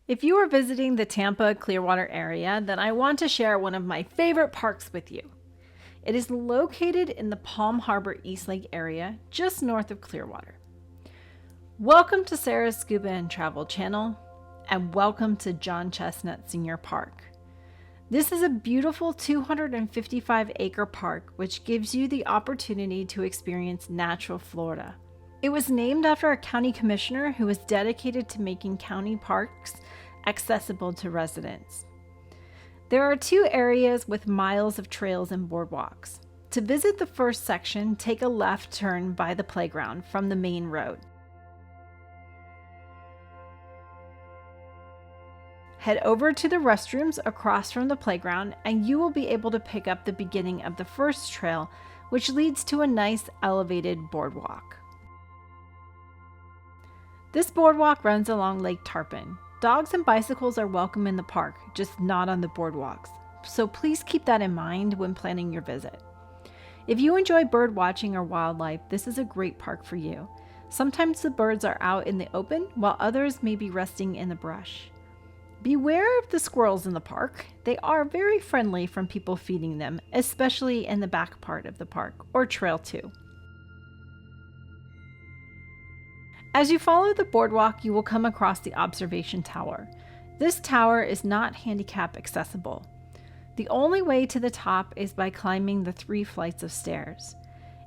If you are visiting the Tampa Clearwater area, then I want to share one of my favorite parks with you. It is located in the Palm Harbor East Lake area, just north of Clearwater. Welcome to Sarah's Scuba and Travel channel, and welcome to John Chesnut Senior Park. This is a beautiful 255-acre park which gives you the opportunity to experience natural Florida. It was named after a county commissioner who was dedicated to making county parks accessible to residents. There are two areas with miles of trails and boardwalks. To visit the first section, take a left turn by the playground from the main road. Head over to the restrooms across from the playground and you will be able to pick up the beginning of the first trail, which leads to a nice elevated boardwalk. This boardwalk runs along Lake Tarpon. Dogs and bicycles are welcome in the park, just not on the boardwalks, so please keep that in mind when planning your visit. If you enjoy bird watching or wildlife, this is a great park for you. Sometimes the birds are out in the open, while others may be resting in the brush. Beware of the squirrels in the park. They are very friendly from people feeding them, especially in the back part of the park, or Trail 2. As you follow the boardwalk, you will come across the observation tower. This tower is not handicap accessible. The only way to the top is by climbing the 3 flights of stairs.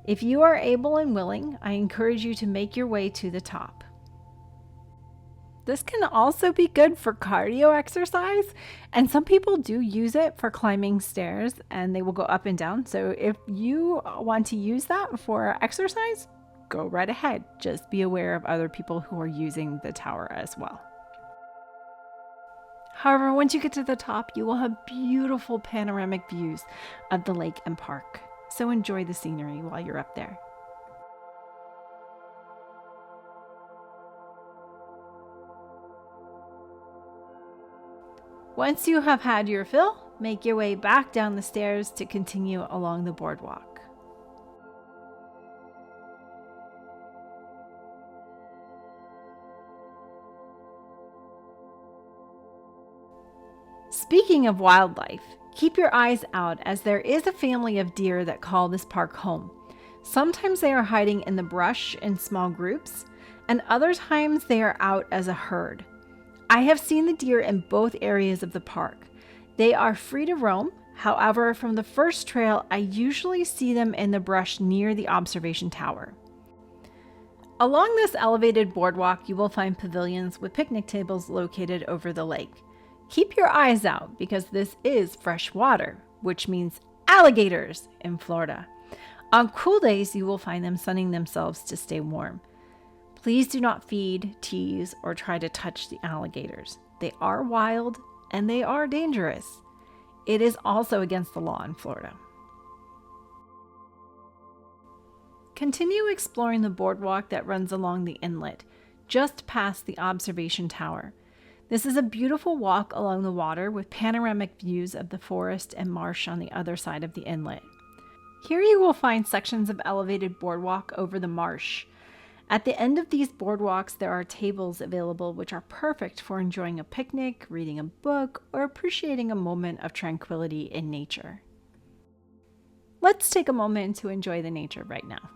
If you are able and willing, I encourage you to make your way to the top. This can also be good for cardio exercise, and some people do use it for climbing stairs and they will go up and down. So if you want to use that for exercise, go right ahead. Just be aware of other people who are using the tower as well. However, once you get to the top, you will have beautiful panoramic views of the lake and park. So enjoy the scenery while you're up there. Once you have had your fill, make your way back down the stairs to continue along the boardwalk. Speaking of wildlife, keep your eyes out as there is a family of deer that call this park home. Sometimes they are hiding in the brush in small groups, and other times they are out as a herd. I have seen the deer in both areas of the park. They are free to roam. However, from the first trail, I usually see them in the brush near the observation tower. Along this elevated boardwalk, you will find pavilions with picnic tables located over the lake. Keep your eyes out because this is fresh water, which means alligators in Florida. On cool days, you will find them sunning themselves to stay warm. Please do not feed, tease, or try to touch the alligators. They are wild and they are dangerous. It is also against the law in Florida. Continue exploring the boardwalk that runs along the inlet, just past the observation tower. This is a beautiful walk along the water with panoramic views of the forest and marsh on the other side of the inlet. Here you will find sections of elevated boardwalk over the marsh. At the end of these boardwalks, there are tables available which are perfect for enjoying a picnic, reading a book, or appreciating a moment of tranquility in nature. Let's take a moment to enjoy the nature right now.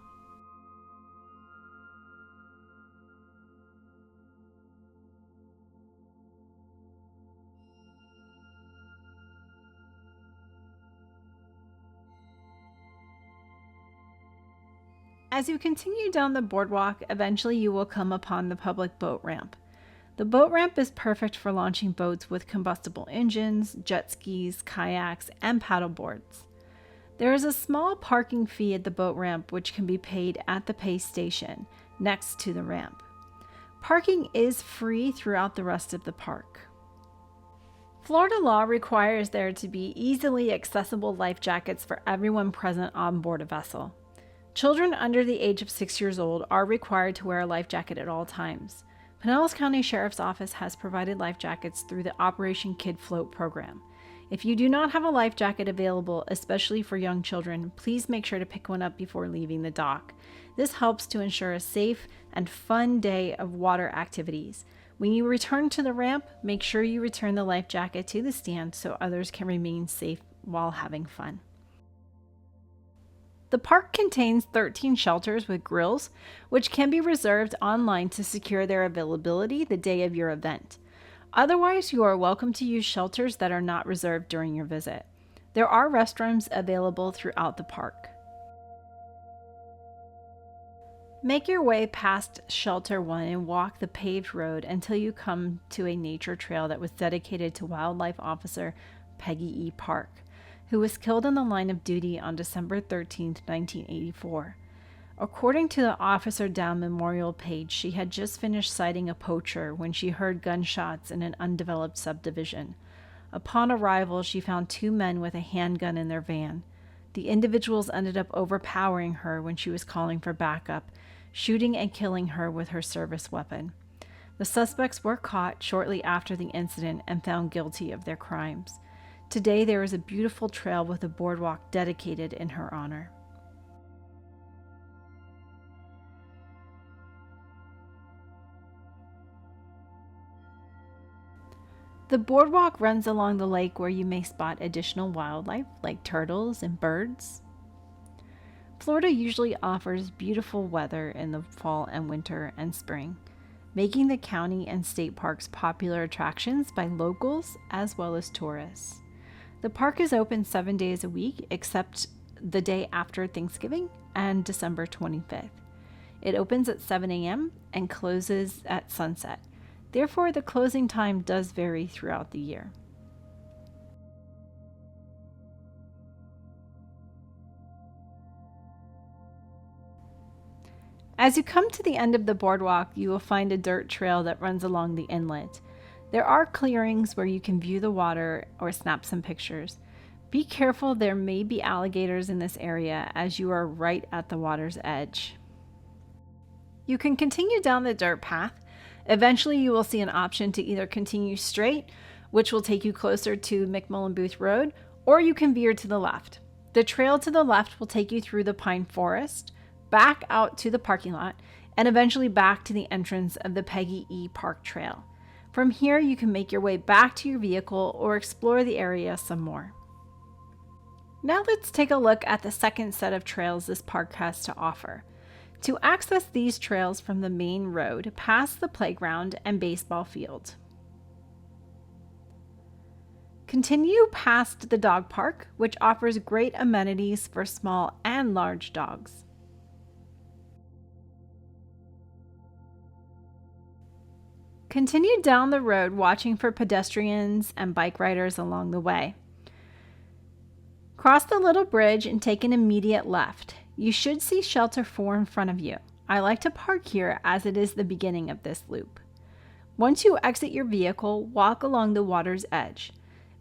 As you continue down the boardwalk, eventually you will come upon the public boat ramp. The boat ramp is perfect for launching boats with combustible engines, jet skis, kayaks, and paddle boards. There is a small parking fee at the boat ramp which can be paid at the pay station next to the ramp. Parking is free throughout the rest of the park. Florida law requires there to be easily accessible life jackets for everyone present on board a vessel. Children under the age of 6 years old are required to wear a life jacket at all times. Pinellas County Sheriff's Office has provided life jackets through the Operation Kid Float program. If you do not have a life jacket available, especially for young children, please make sure to pick one up before leaving the dock. This helps to ensure a safe and fun day of water activities. When you return to the ramp, make sure you return the life jacket to the stand so others can remain safe while having fun. The park contains 13 shelters with grills, which can be reserved online to secure their availability the day of your event. Otherwise, you are welcome to use shelters that are not reserved during your visit. There are restrooms available throughout the park. Make your way past Shelter 1 and walk the paved road until you come to a nature trail that was dedicated to Wildlife Officer Peggy E. Park, who was killed in the line of duty on December 13, 1984. According to the Officer Down memorial page, she had just finished sighting a poacher when she heard gunshots in an undeveloped subdivision. Upon arrival, she found 2 men with a handgun in their van. The individuals ended up overpowering her when she was calling for backup, shooting and killing her with her service weapon. The suspects were caught shortly after the incident and found guilty of their crimes. Today there is a beautiful trail with a boardwalk dedicated in her honor. The boardwalk runs along the lake where you may spot additional wildlife like turtles and birds. Florida usually offers beautiful weather in the fall and winter and spring, making the county and state parks popular attractions by locals as well as tourists. The park is open 7 days a week except the day after Thanksgiving and December 25th. It opens at 7 a.m. and closes at sunset. Therefore, the closing time does vary throughout the year. As you come to the end of the boardwalk, you will find a dirt trail that runs along the inlet. There are clearings where you can view the water or snap some pictures. Be careful, there may be alligators in this area as you are right at the water's edge. You can continue down the dirt path. Eventually, you will see an option to either continue straight, which will take you closer to McMullen Booth Road, or you can veer to the left. The trail to the left will take you through the pine forest, back out to the parking lot, and eventually back to the entrance of the Peggy E. Park Trail. From here, you can make your way back to your vehicle or explore the area some more. Now let's take a look at the second set of trails this park has to offer. To access these trails from the main road, past the playground and baseball field. Continue past the dog park, which offers great amenities for small and large dogs. Continue down the road watching for pedestrians and bike riders along the way. Cross the little bridge and take an immediate left. You should see Shelter 4 in front of you. I like to park here as it is the beginning of this loop. Once you exit your vehicle, walk along the water's edge.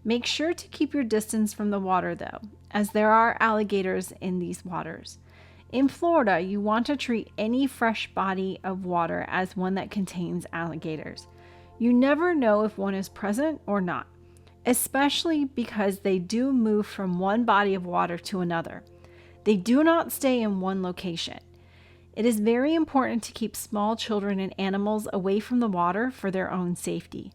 Make sure to keep your distance from the water though, as there are alligators in these waters. In Florida, you want to treat any fresh body of water as one that contains alligators. You never know if one is present or not, especially because they do move from one body of water to another. They do not stay in one location. It is very important to keep small children and animals away from the water for their own safety.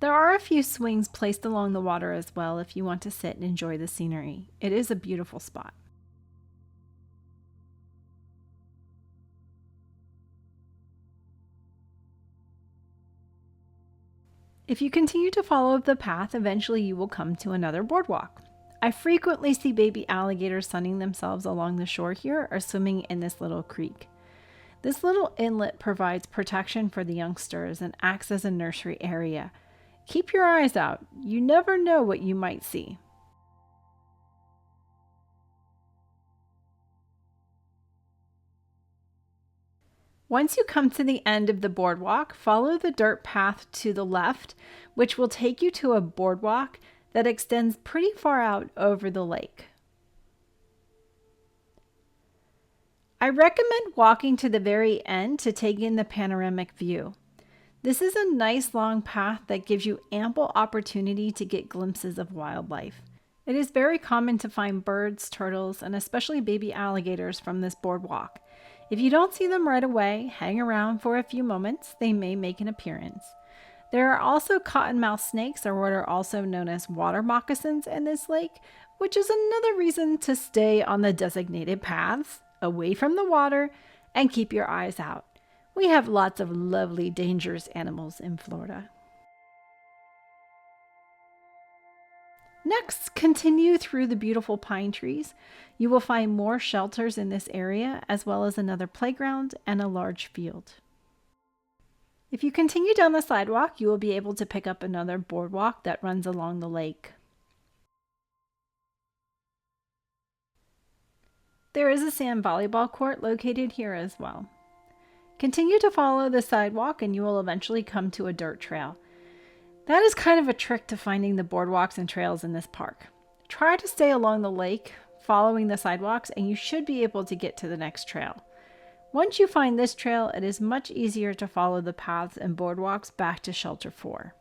There are a few swings placed along the water as well if you want to sit and enjoy the scenery. It is a beautiful spot. If you continue to follow the path, eventually you will come to another boardwalk. I frequently see baby alligators sunning themselves along the shore here or swimming in this little creek. This little inlet provides protection for the youngsters and acts as a nursery area. Keep your eyes out. You never know what you might see. Once you come to the end of the boardwalk, follow the dirt path to the left, which will take you to a boardwalk that extends pretty far out over the lake. I recommend walking to the very end to take in the panoramic view. This is a nice long path that gives you ample opportunity to get glimpses of wildlife. It is very common to find birds, turtles, and especially baby alligators from this boardwalk. If you don't see them right away, hang around for a few moments. They may make an appearance. There are also cottonmouth snakes, or what are also known as water moccasins, in this lake, which is another reason to stay on the designated paths, away from the water, and keep your eyes out. We have lots of lovely, dangerous animals in Florida. Next, continue through the beautiful pine trees. You will find more shelters in this area, as well as another playground and a large field. If you continue down the sidewalk, you will be able to pick up another boardwalk that runs along the lake. There is a sand volleyball court located here as well. Continue to follow the sidewalk and you will eventually come to a dirt trail. That is kind of a trick to finding the boardwalks and trails in this park. Try to stay along the lake, following the sidewalks, and you should be able to get to the next trail. Once you find this trail, it is much easier to follow the paths and boardwalks back to Shelter 4.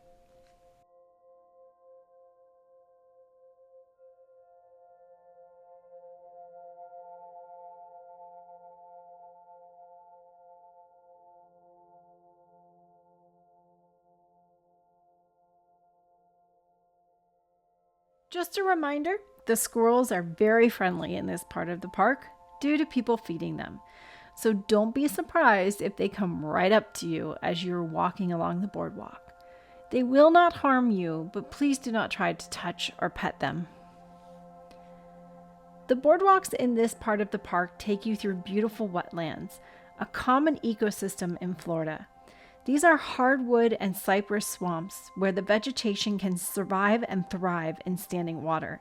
Just a reminder, the squirrels are very friendly in this part of the park due to people feeding them. So don't be surprised if they come right up to you as you're walking along the boardwalk. They will not harm you, but please do not try to touch or pet them. The boardwalks in this part of the park take you through beautiful wetlands, a common ecosystem in Florida. These are hardwood and cypress swamps where the vegetation can survive and thrive in standing water.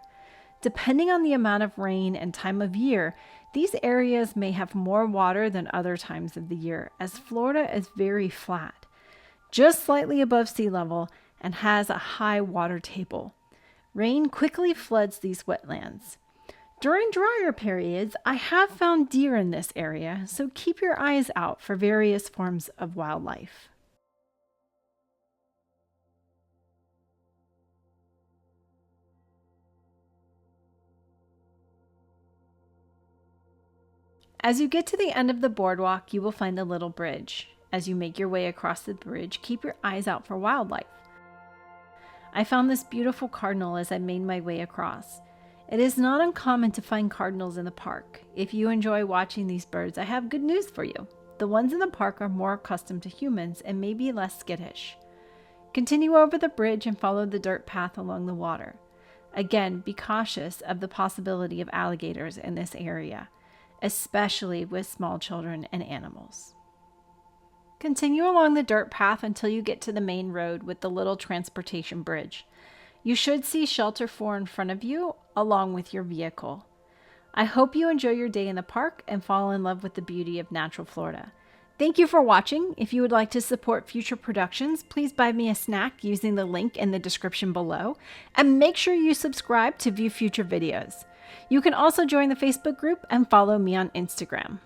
Depending on the amount of rain and time of year, these areas may have more water than other times of the year, as Florida is very flat, just slightly above sea level, and has a high water table. Rain quickly floods these wetlands. During drier periods, I have found deer in this area, so keep your eyes out for various forms of wildlife. As you get to the end of the boardwalk, you will find a little bridge. As you make your way across the bridge, keep your eyes out for wildlife. I found this beautiful cardinal as I made my way across. It is not uncommon to find cardinals in the park. If you enjoy watching these birds, I have good news for you. The ones in the park are more accustomed to humans and may be less skittish. Continue over the bridge and follow the dirt path along the water. Again, be cautious of the possibility of alligators in this area, especially with small children and animals. Continue along the dirt path until you get to the main road with the little transportation bridge. You should see Shelter 4 in front of you, along with your vehicle. I hope you enjoy your day in the park and fall in love with the beauty of natural Florida. Thank you for watching. If you would like to support future productions, please buy me a snack using the link in the description below, and make sure you subscribe to view future videos. You can also join the Facebook group and follow me on Instagram.